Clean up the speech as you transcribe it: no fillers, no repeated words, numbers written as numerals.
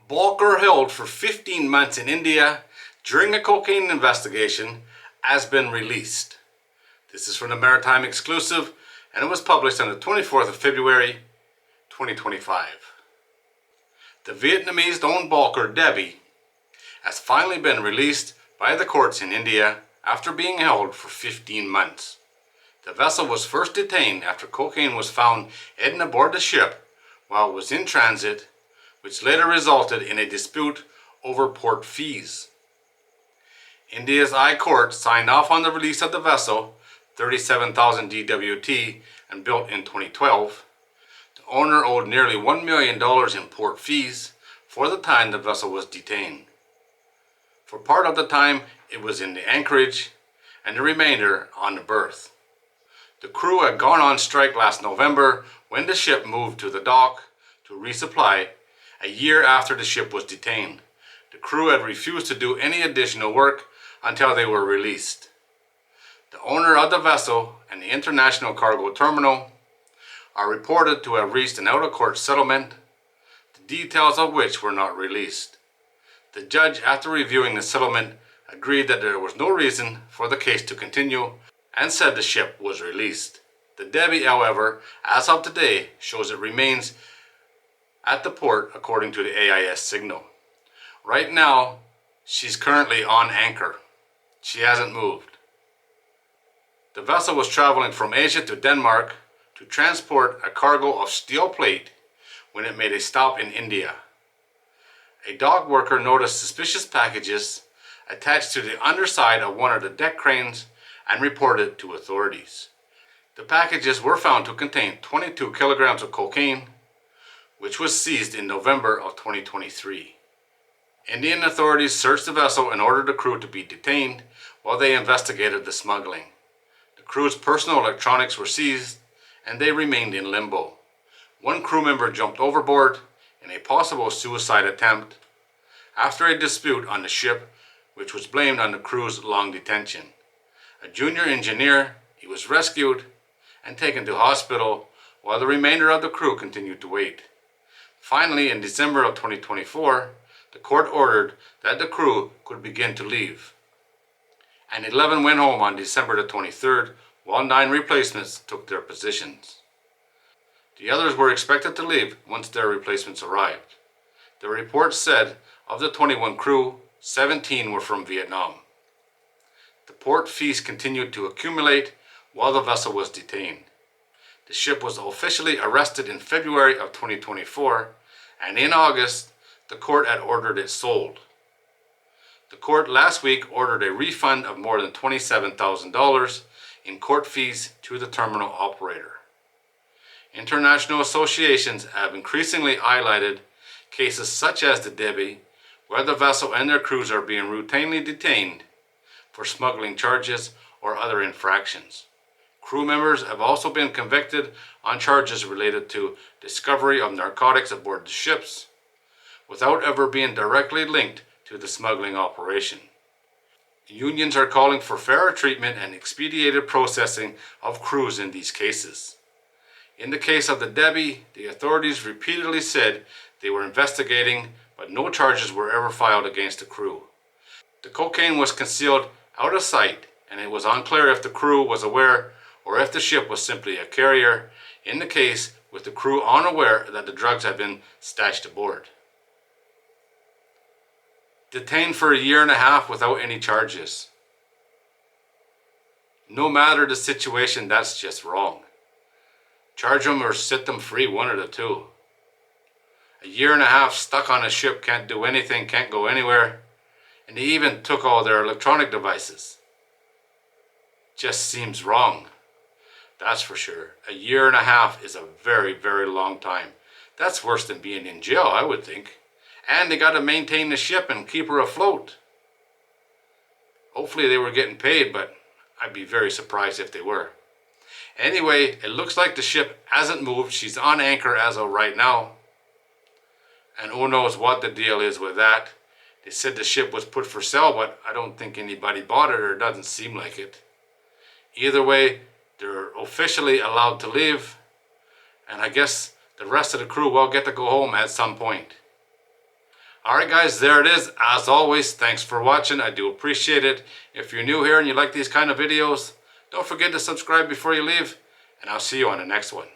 Balker, held for 15 months in India during a cocaine investigation, has been released. This is from the Maritime Exclusive, and it was published on the 24th of February 2025. The Vietnamese-owned Balker Debbie has finally been released by the courts in India after being held for 15 months. The vessel was first detained after cocaine was found hidden aboard the ship while it was in transit, which later resulted in a dispute over port fees. India's High Court signed off on the release of the vessel, 37,000 DWT, and built in 2012. The owner owed nearly $1 million in port fees for the time the vessel was detained. For part of the time, it was in the anchorage, and the remainder on the berth. The crew had gone on strike last November when the ship moved to the dock to resupply, a year after the ship was detained. The crew had refused to do any additional work until they were released. The owner of the vessel and the International Cargo Terminal are reported to have reached an out-of-court settlement, the details of which were not released. The judge, after reviewing the settlement, agreed that there was no reason for the case to continue and said the ship was released. The Debbie, however, as of today, shows it remains at the port according to the AIS signal. Right now, she's currently on anchor. She hasn't moved. The vessel was traveling from Asia to Denmark to transport a cargo of steel plate when it made a stop in India. A dock worker noticed suspicious packages attached to the underside of one of the deck cranes and reported to authorities. The packages were found to contain 22 kilograms of cocaine, which was seized in November of 2023. Indian authorities searched the vessel and ordered the crew to be detained while they investigated the smuggling. The crew's personal electronics were seized and they remained in limbo. One crew member jumped overboard in a possible suicide attempt after a dispute on the ship, which was blamed on the crew's long detention. A junior engineer, he was rescued and taken to hospital while the remainder of the crew continued to wait. Finally, in December of 2024, the court ordered that the crew could begin to leave. And 11 went home on December the 23rd, while 9 replacements took their positions. The others were expected to leave once their replacements arrived. The report said of the 21 crew, 17 were from Vietnam. The port fees continued to accumulate while the vessel was detained. The ship was officially arrested in February of 2024, and in August, the court had ordered it sold. The court last week ordered a refund of more than $27,000 in court fees to the terminal operator. International associations have increasingly highlighted cases such as the Debbie, where the vessel and their crews are being routinely detained for smuggling charges or other infractions. Crew members have also been convicted on charges related to discovery of narcotics aboard the ships, without ever being directly linked to the smuggling operation. Unions are calling for fairer treatment and expedited processing of crews in these cases. In the case of the Debbie, the authorities repeatedly said they were investigating, but no charges were ever filed against the crew. The cocaine was concealed out of sight, and it was unclear if the crew was aware or if the ship was simply a carrier, in the case with the crew unaware that the drugs had been stashed aboard. Detained for a year and a half without any charges. No matter the situation, that's just wrong. Charge them or set them free, one of the two. A year and a half stuck on a ship, can't do anything, can't go anywhere, and they even took all their electronic devices. Just seems wrong. That's for sure. A year and a half is a very, very long time. That's worse than being in jail, I would think. And they got to maintain the ship and keep her afloat. Hopefully they were getting paid, but I'd be very surprised if they were. Anyway, it looks like the ship hasn't moved. She's on anchor as of right now. And who knows what the deal is with that. They said the ship was put for sale, but I don't think anybody bought it, or it doesn't seem like it. Either way, they're officially allowed to leave, and I guess the rest of the crew will get to go home at some point. Alright guys, there it is. As always, thanks for watching. I do appreciate it. If you're new here and you like these kind of videos, don't forget to subscribe before you leave, and I'll see you on the next one.